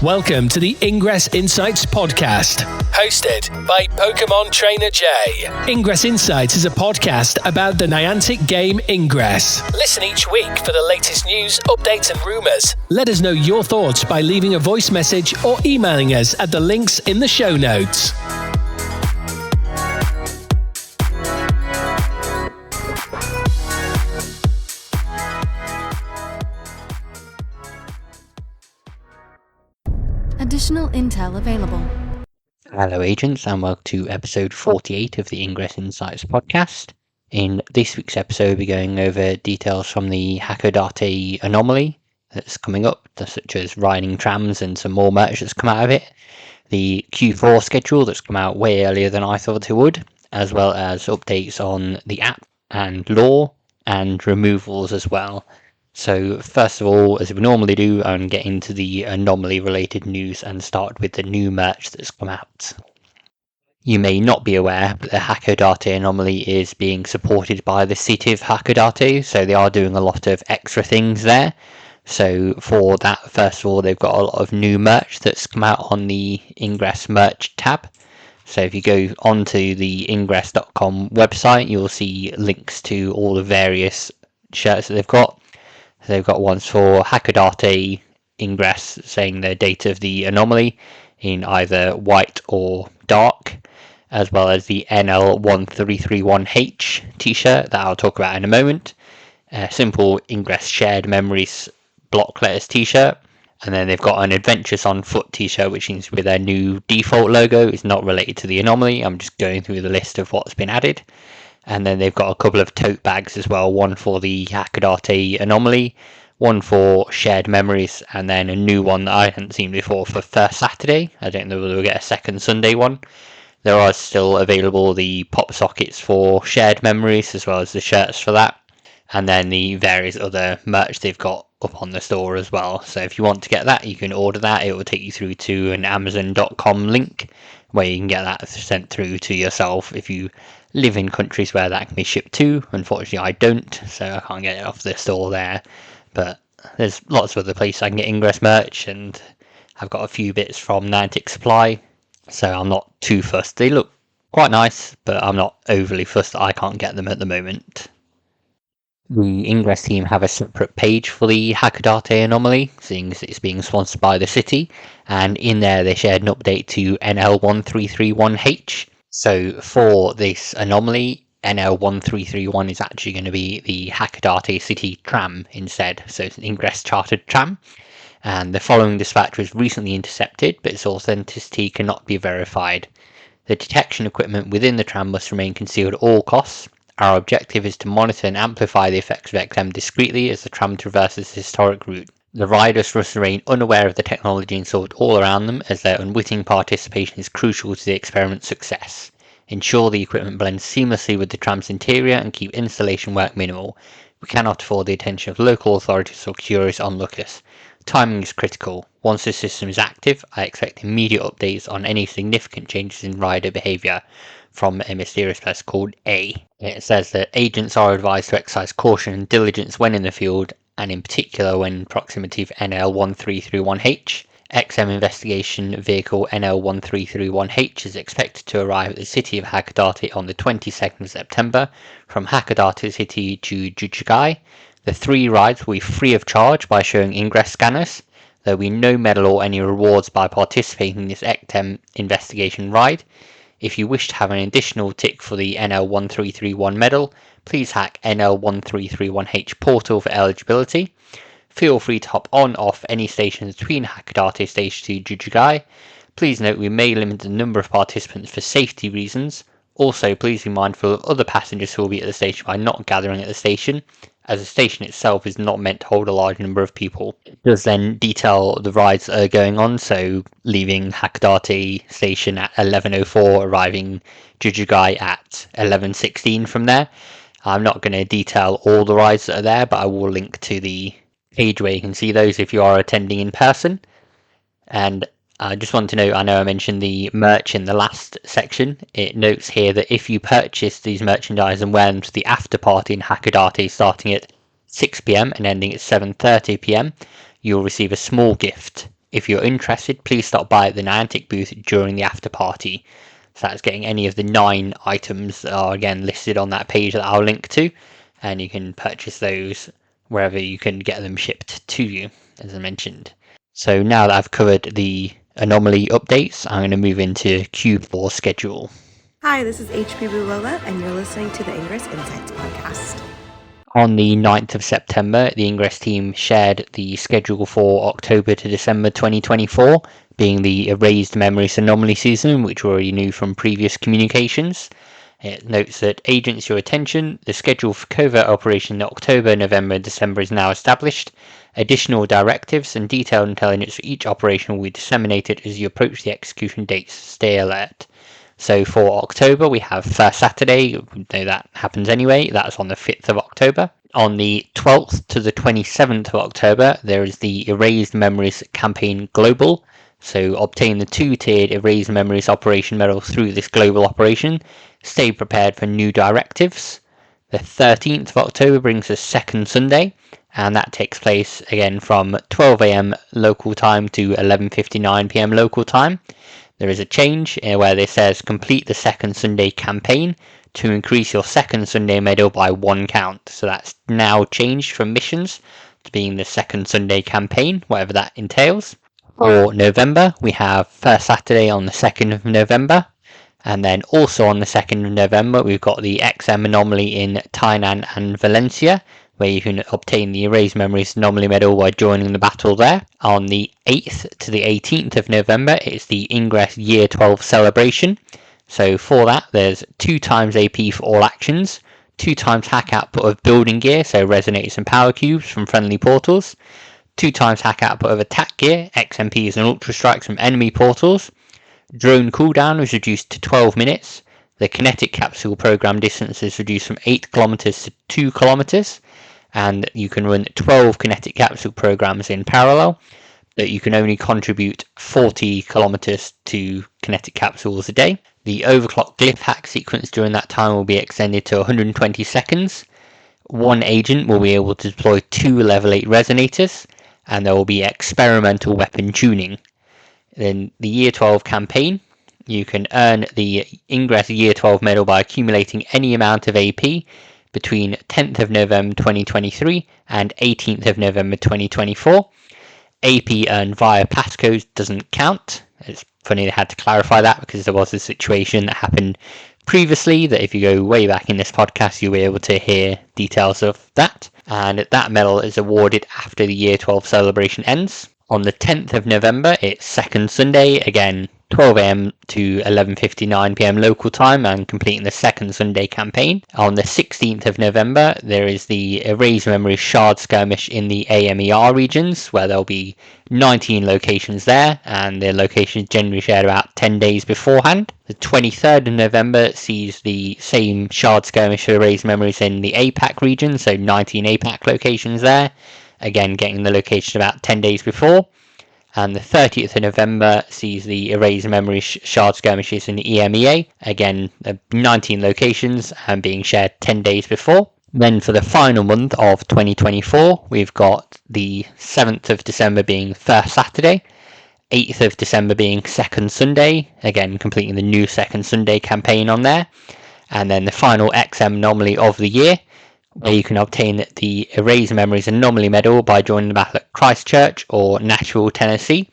Welcome to the Ingress Insights podcast, hosted by PkmnTrainerJ. Ingress Insights is a podcast about the Niantic game Ingress. Listen each week for the latest news, updates and rumours. Let us know your thoughts by leaving a voice message or emailing us at the links in the show notes. Additional intel available. Hello agents and welcome to episode 48 of the Ingress Insights podcast. In this week's episode we'll be going over details from the Hakodate anomaly that's coming up, such as riding trams and some more merch that's come out of it, the Q4 schedule that's come out way earlier than I thought it would, as well as updates on the app and lore and removals as well. So first of all, as we normally do, I'm going to get into the anomaly related news and start with the new merch that's come out. You may not be aware, but the Hakodate anomaly is being supported by the city of Hakodate, so they are doing a lot of extra things there. So for that, first of all, they've got a lot of new merch that's come out on the Ingress merch tab. So if you go onto the ingress.com website, you'll see links to all the various shirts that they've got. So they've got ones for Hakodate Ingress saying the date of the anomaly in either white or dark, as well as the NL-1331H t-shirt that I'll talk about in a moment, a simple Ingress Shared Memories block letters t-shirt, and then they've got an Adventures on Foot t-shirt which seems to be their new default logo. It's not related to the anomaly, I'm just going through the list of what's been added. And then they've got a couple of tote bags as well, one for the Hakodate anomaly, one for Shared Memories, and then a new one that I hadn't seen before for First Saturday. I don't know whether we'll get a second Sunday one. There are still available the pop sockets for Shared Memories as well as the shirts for that, and then the various other merch they've got up on the store as well. So if you want to get that, you can order that. It will take you through to an Amazon.com link where you can get that sent through to yourself if you live in countries where that can be shipped to. Unfortunately I don't, so I can't get it off the store there, but there's lots of other places I can get Ingress merch, and I've got a few bits from Niantic Supply, so I'm not too fussed. They look quite nice, but I'm not overly fussed that I can't get them at the moment. The Ingress team have a separate page for the Hakodate anomaly, seeing as it's being sponsored by the city, and in there they shared an update to NL-1331H. So for this anomaly, NL-1331 is actually going to be the Hakodate City tram instead, so it's an Ingress chartered tram. And the following dispatch was recently intercepted, but its authenticity cannot be verified. The detection equipment within the tram must remain concealed at all costs. Our objective is to monitor and amplify the effects of XM discreetly as the tram traverses the historic route. The riders must remain unaware of the technology installed all around them, as their unwitting participation is crucial to the experiment's success. Ensure the equipment blends seamlessly with the tram's interior and keep installation work minimal. We cannot afford the attention of local authorities or curious onlookers. Timing is critical. Once the system is active, I expect immediate updates on any significant changes in rider behaviour from a mysterious person called A. It says that agents are advised to exercise caution and diligence when in the field, and in particular when in proximity of NL-1331H. XM investigation vehicle NL-1331H is expected to arrive at the city of Hakodate on the 22nd of September from Hakodate City to Jujugai. The 3 rides will be free of charge by showing Ingress scanners. There will be no medal or any rewards by participating in this XM investigation ride. If you wish to have an additional tick for the NL-1331 medal, please hack NL-1331H portal for eligibility. Feel free to hop on off any stations between Hakodate Station to Jujugai. Please note we may limit the number of participants for safety reasons. Also, please be mindful of other passengers who will be at the station by not gathering at the station, as the station itself is not meant to hold a large number of people. It does then detail the rides that are going on, so leaving Hakodate Station at 11:04, arriving Jujugai at 11:16 from there. I'm not going to detail all the rides that are there, but I will link to the page where you can see those if you are attending in person. And I just want to note, I know I mentioned the merch in the last section. It notes here that if you purchase these merchandise and wear them to the after party in Hakodate starting at 6 PM and ending at 7:30 PM, you'll receive a small gift. If you're interested, please stop by at the Niantic booth during the after party. So that's getting any of the 9 items that are again listed on that page that I'll link to, and you can purchase those wherever you can get them shipped to you, as I mentioned. So now that I've covered the anomaly updates, I'm going to move into Q4 schedule. Hi, this is HP Lola, and you're listening to the Ingress Insights podcast. On the 9th of September, the Ingress team shared the schedule for October to December 2024, being the Erased Memories Anomaly season, which we already knew from previous communications. It notes that agents your attention, the schedule for covert operation in October, November and December is now established. Additional directives and detailed intelligence for each operation will be disseminated as you approach the execution dates. Stay alert. So for October, we have first Saturday. We know that happens anyway. That's on the 5th of October. On the 12th to the 27th of October, there is the Erased Memories Campaign Global. So obtain the 2-tiered Erased Memories Operation Medal through this global operation. Stay prepared for new directives. The 13th of October brings us second Sunday, and that takes place again from 12 AM local time to 11:59 PM local time. There is a change where it says complete the second Sunday campaign to increase your second Sunday medal by 1 count. So that's now changed from missions to being the second Sunday campaign, whatever that entails. For November, we have first Saturday on the 2nd of November. And then also on the 2nd of November, we've got the XM Anomaly in Tainan and Valencia, where you can obtain the Erased Memories Anomaly Medal by joining the battle there. On the 8th to the 18th of November, it's the Ingress Year 12 celebration. So for that, there's 2 times AP for all actions, 2 times hack output of building gear, so resonators and power cubes from friendly portals, 2 times hack output of attack gear, XMPs and ultra strikes from enemy portals. Drone cooldown was reduced to 12 minutes. The kinetic capsule program distance is reduced from 8 kilometers to 2 kilometers. And you can run 12 kinetic capsule programs in parallel, but you can only contribute 40 kilometers to kinetic capsules a day. The overclock glyph hack sequence during that time will be extended to 120 seconds. 1 agent will be able to deploy 2 level 8 resonators, and there will be experimental weapon tuning. In the Year 12 campaign, you can earn the Ingress Year 12 medal by accumulating any amount of AP between 10th of November 2023 and 18th of November 2024. AP earned via passcodes doesn't count. It's funny they had to clarify that because there was a situation that happened previously that if you go way back in this podcast, you'll be able to hear details of that. And that medal is awarded after the Year 12 celebration ends. On the 10th of November, it's second Sunday, again 12 AM to 11:59 PM local time, and completing the second Sunday campaign. On the 16th of November, there is the Erased Memories Shard Skirmish in the AMER regions, where there'll be 19 locations there, and the locations generally shared about 10 days beforehand. The 23rd of November sees the same Shard Skirmish for Erased Memories in the APAC region, so 19 APAC locations there. Again, getting the location about 10 days before. And the 30th of November sees the Erased Memories Shard Skirmishes in the EMEA. Again, 19 locations and being shared 10 days before. Then for the final month of 2024, we've got the 7th of December being first Saturday, 8th of December being second Sunday, again completing the new second Sunday campaign on there. And then the final XM Anomaly of the year, where you can obtain the Erased Memories Anomaly Medal by joining the battle at Christchurch or Nashville, Tennessee,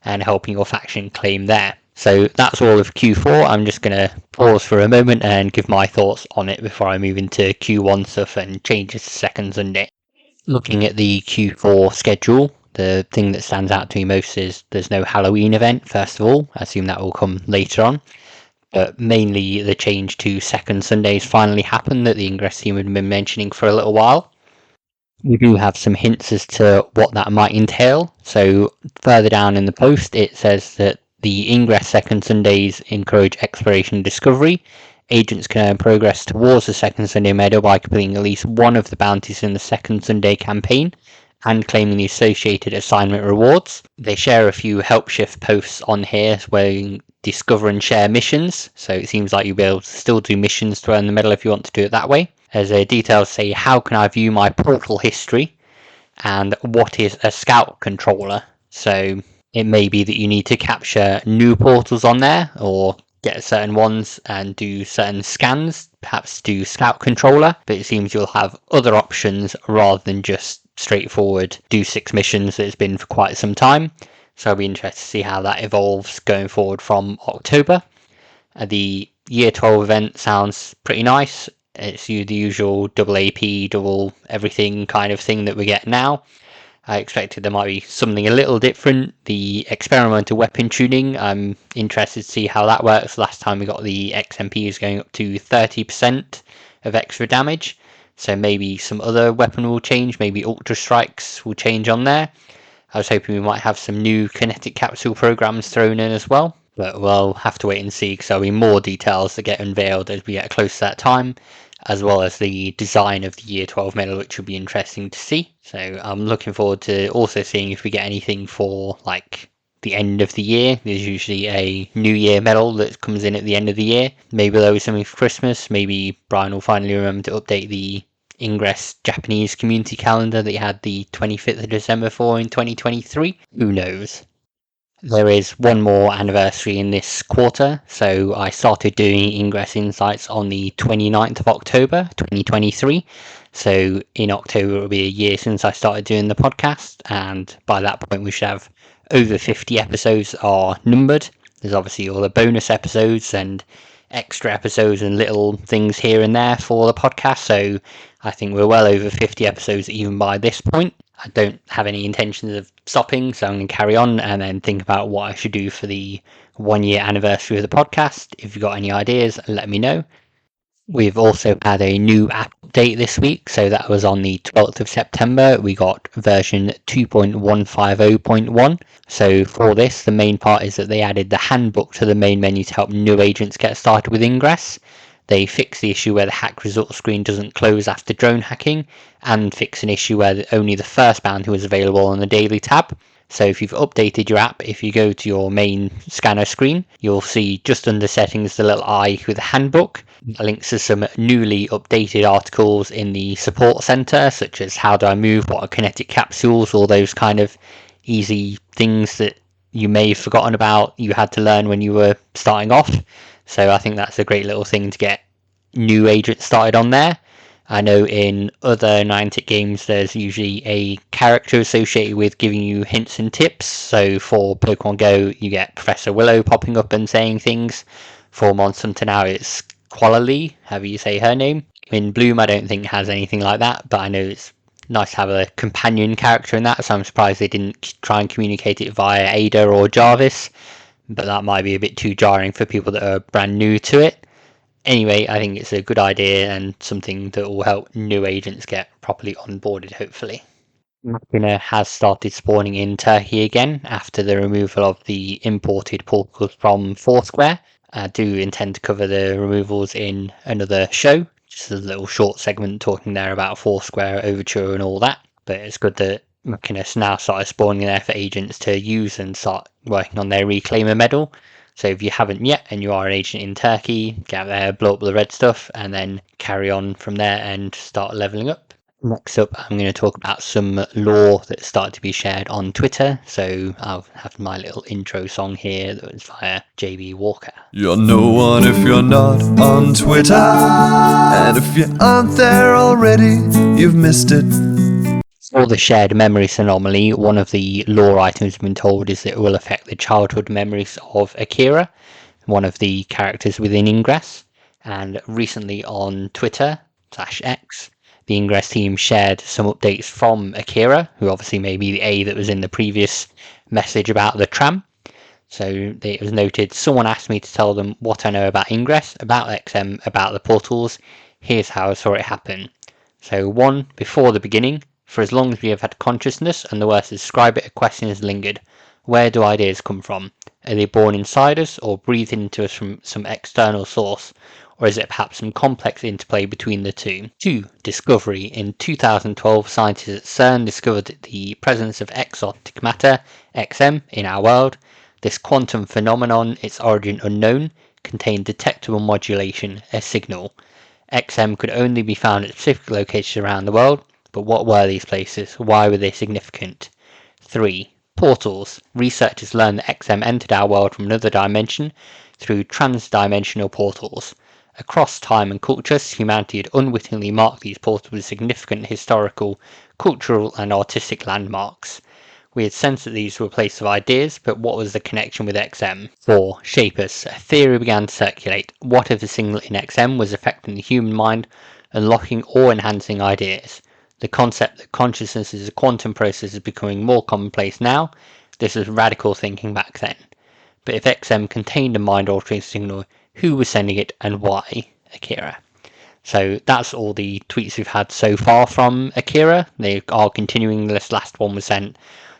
and helping your faction claim there. So that's all of Q4. I'm just going to pause for a moment and give my thoughts on it before I move into Q1 stuff and changes to second Sunday. Looking at the Q4 schedule, the thing that stands out to me most is there's no Halloween event, first of all. I assume that will come later on. But mainly the change to second Sundays finally happened that the Ingress team had been mentioning for a little while. We do have some hints as to what that might entail. So further down in the post, it says that the Ingress second Sundays encourage exploration and discovery. Agents can earn progress towards the second Sunday medal by completing at least one of the bounties in the second Sunday campaign and claiming the associated assignment rewards. They share a few help shift posts on here where you can discover and share missions, so it seems like you'll be able to still do missions to earn the medal if you want to do it that way. As details say, how can I view my portal history and what is a scout controller? So It may be that you need to capture new portals on there or get certain ones and do certain scans, perhaps do scout controller, but it seems you'll have other options rather than just straightforward do 6 missions that it's been for quite some time. So I'll be interested to see how that evolves going forward from October. The Year 12 event sounds pretty nice. It's the usual double AP, double everything kind of thing that we get now. I expected there might be something a little different. The experimental weapon tuning, I'm interested to see how that works. Last time we got the XMPs going up to 30% of extra damage. So maybe some other weapon will change. Maybe Ultra Strikes will change on there. I was hoping we might have some new kinetic capsule programs thrown in as well. But we'll have to wait and see because there'll be more details that get unveiled as we get close to that time, as well as the design of the Year 12 medal, which will be interesting to see. So I'm looking forward to also seeing if we get anything for like the end of the year. There's usually a New Year medal that comes in at the end of the year. Maybe there'll be something for Christmas. Maybe Brian will finally remember to update the Ingress Japanese community calendar that he had the 25th of December for in 2023. Who knows? There is one more anniversary in this quarter, so I started doing Ingress Insights on the 29th of October 2023. So in October it will be a year since I started doing the podcast, and by that point we should have over 50 episodes are numbered. There's obviously all the bonus episodes and extra episodes and little things here and there for the podcast, so I think we're well over 50 episodes even by this point. I don't have any intentions of stopping, so I'm going to carry on and then think about what I should do for the 1 year anniversary of the podcast. If you've got any ideas, let me know. We've also had a new app update this week, so that was on the 12th of September. We got version 2.150.1. So for this, the main part is that they added the handbook to the main menu to help new agents get started with Ingress. They fixed the issue where the hack results screen doesn't close after drone hacking, and fixed an issue where only the first bounty was available on the daily tab. So if you've updated your app, if you go to your main scanner screen, you'll see just under settings the little eye with the handbook. It links to some newly updated articles in the support center, such as how do I move, what are kinetic capsules, all those kind of easy things that you may have forgotten about you had to learn when you were starting off. So I think that's a great little thing to get new agents started on there. I know in other Niantic games there's usually a character associated with giving you hints and tips. So for Pokemon Go you get Professor Willow popping up and saying things. For Monster Hunter now it's Qualalee, however you say her name. In Bloom I don't think has anything like that, but I know it's nice to have a companion character in that, so I'm surprised they didn't try and communicate it via Ada or Jarvis. But that might be a bit too jarring for people that are brand new to it. Anyway, I think it's a good idea and something that will help new agents get properly onboarded, hopefully. Machina has started spawning in Turkey again after the removal of the imported portals from Foursquare. I do intend to cover the removals in another show, just a little short segment talking there about Foursquare, Overture and all that. But it's good that Machinas now started spawning there for agents to use and start working on their Reclaimer medal. So if you haven't yet and you are an agent in Turkey, get out there, blow up the red stuff, and then carry on from there and start leveling up. Next up, I'm going to talk about some lore that started to be shared on Twitter. So I'll have my little intro song here that was via JB Walker. You're no one if you're not on Twitter, and if you aren't there already, you've missed it. For the shared memories anomaly, one of the lore items we've been told is that it will affect the childhood memories of Akira, one of the characters within Ingress. And recently on Twitter/X, the Ingress team shared some updates from Akira, who obviously may be the A that was in the previous message about the tram. So it was noted, someone asked me to tell them what I know about Ingress, about XM, about the portals. Here's how I saw it happen. So 1, before the beginning. For as long as we have had consciousness and the words to describe it, a question has lingered. Where do ideas come from? Are they born inside us or breathed into us from some external source? Or is it perhaps some complex interplay between the two? 2. Discovery. In 2012, scientists at CERN discovered the presence of exotic matter, XM, in our world. This quantum phenomenon, its origin unknown, contained detectable modulation, a signal. XM could only be found at specific locations around the world. But what were these places? Why were they significant? 3. Portals. Researchers learned that XM entered our world from another dimension through trans-dimensional portals. Across time and cultures, humanity had unwittingly marked these portals with significant historical, cultural and artistic landmarks. We had sensed that these were a place of ideas, but what was the connection with XM? 4. Shapers. A theory began to circulate. What if the signal in XM was affecting the human mind, unlocking or enhancing ideas? The concept that consciousness is a quantum process is becoming more commonplace now. This was radical thinking back then. But if XM contained a mind-altering signal, who was sending it and why? Akira. So that's all the tweets we've had so far from Akira. They are continuing. This last one was sent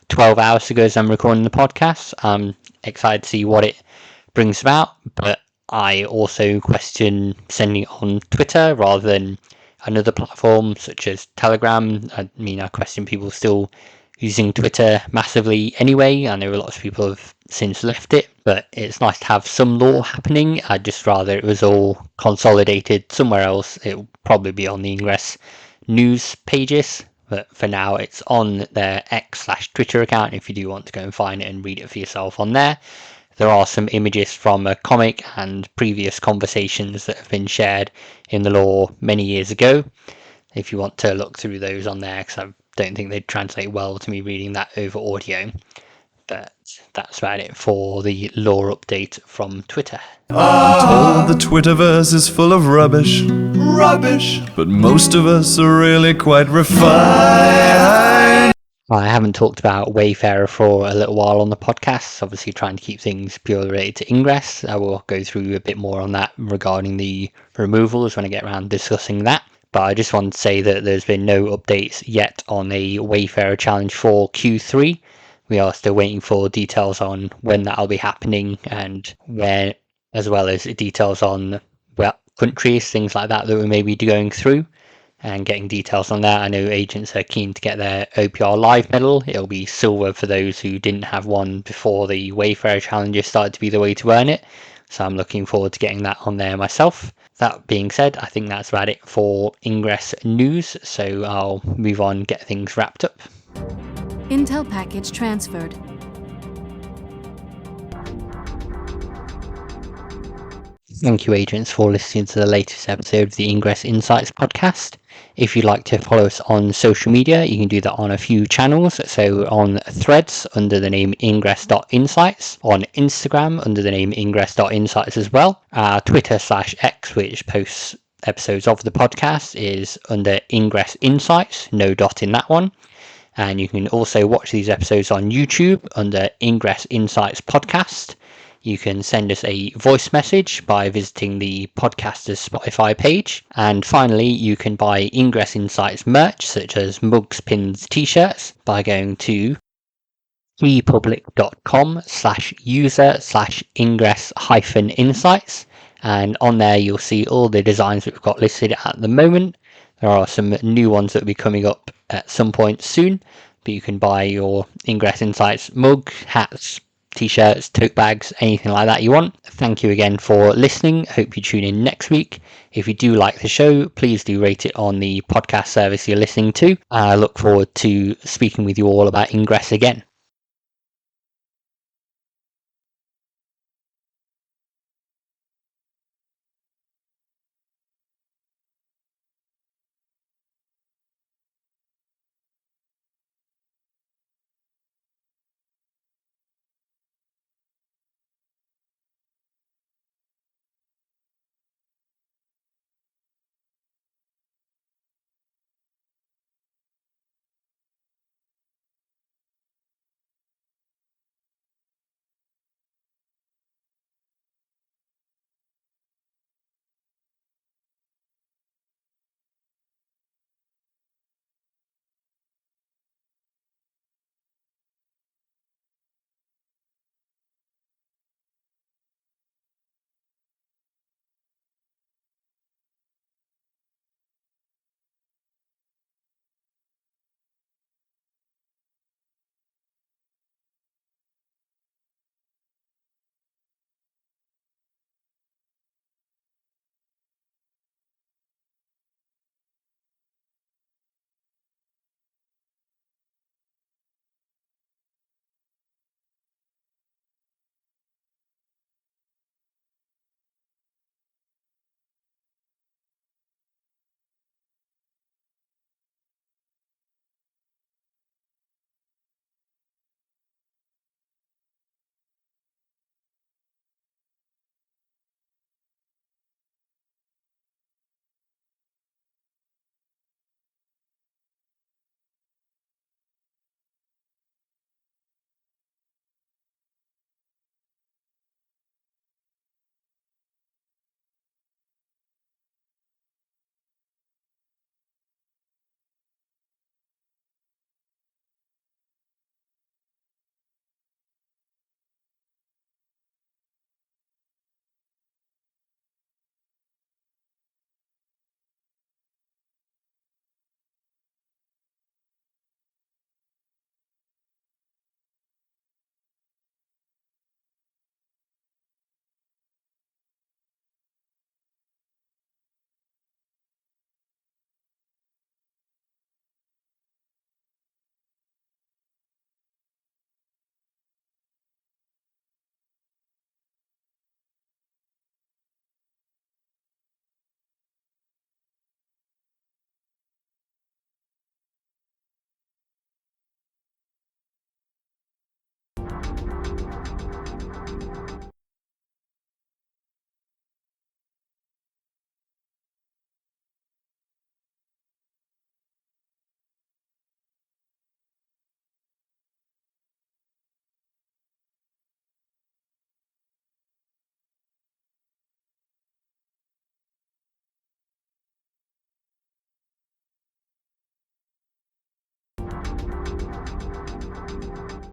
12 hours ago as I'm recording the podcast. I'm excited to see what it brings about, but I also question sending it on Twitter rather than another platform such as Telegram. I question people still using Twitter massively anyway. I know a lot of people have since left it, but it's nice to have some lore happening. I'd just rather it was all consolidated somewhere else. It will probably be on the Ingress news pages, but for now it's on their X/Twitter account if you do want to go and find it and read it for yourself on there. There are some images from a comic and previous conversations that have been shared in the lore many years ago, if you want to look through those on there, because I don't think they'd translate well to me reading that over audio. But that's about it for the lore update from Twitter. I'm told the Twitterverse is full of rubbish, but most of us are really quite refined. I haven't talked about Wayfarer for a little while on the podcast, obviously trying to keep things purely related to Ingress. I will go through a bit more on that regarding the removals when I get around discussing that. But I just want to say that there's been no updates yet on a Wayfarer challenge for Q3. We are still waiting for details on when that'll be happening and where, as well as details on countries, things like that we may be going through and getting details on that. I know agents are keen to get their OPR Live medal. It'll be silver for those who didn't have one before the Wayfarer challenges started to be the way to earn it. So I'm looking forward to getting that on there myself. That being said, I think that's about it for Ingress news. So I'll move on, get things wrapped up. Intel package transferred. Thank you, agents, for listening to the latest episode of the Ingress Insights podcast. If you'd like to follow us on social media, you can do that on a few channels. So on Threads under the name ingress.insights, on Instagram under the name ingress.insights as well. Twitter/X, which posts episodes of the podcast, is under Ingress Insights, no dot in that one. And you can also watch these episodes on YouTube under Ingress Insights Podcast. You can send us a voice message by visiting the podcaster's Spotify page. And finally, you can buy Ingress Insights merch, such as mugs, pins, t-shirts, by going to epublic.com/user/ingress-insights. And on there, you'll see all the designs that we've got listed at the moment. There are some new ones that will be coming up at some point soon, but you can buy your Ingress Insights mug, hats, t-shirts, tote bags, anything like that you want. Thank you again for listening. Hope you tune in next week. If you do like the show, please do rate it on the podcast service you're listening to. I look forward to speaking with you all about Ingress again.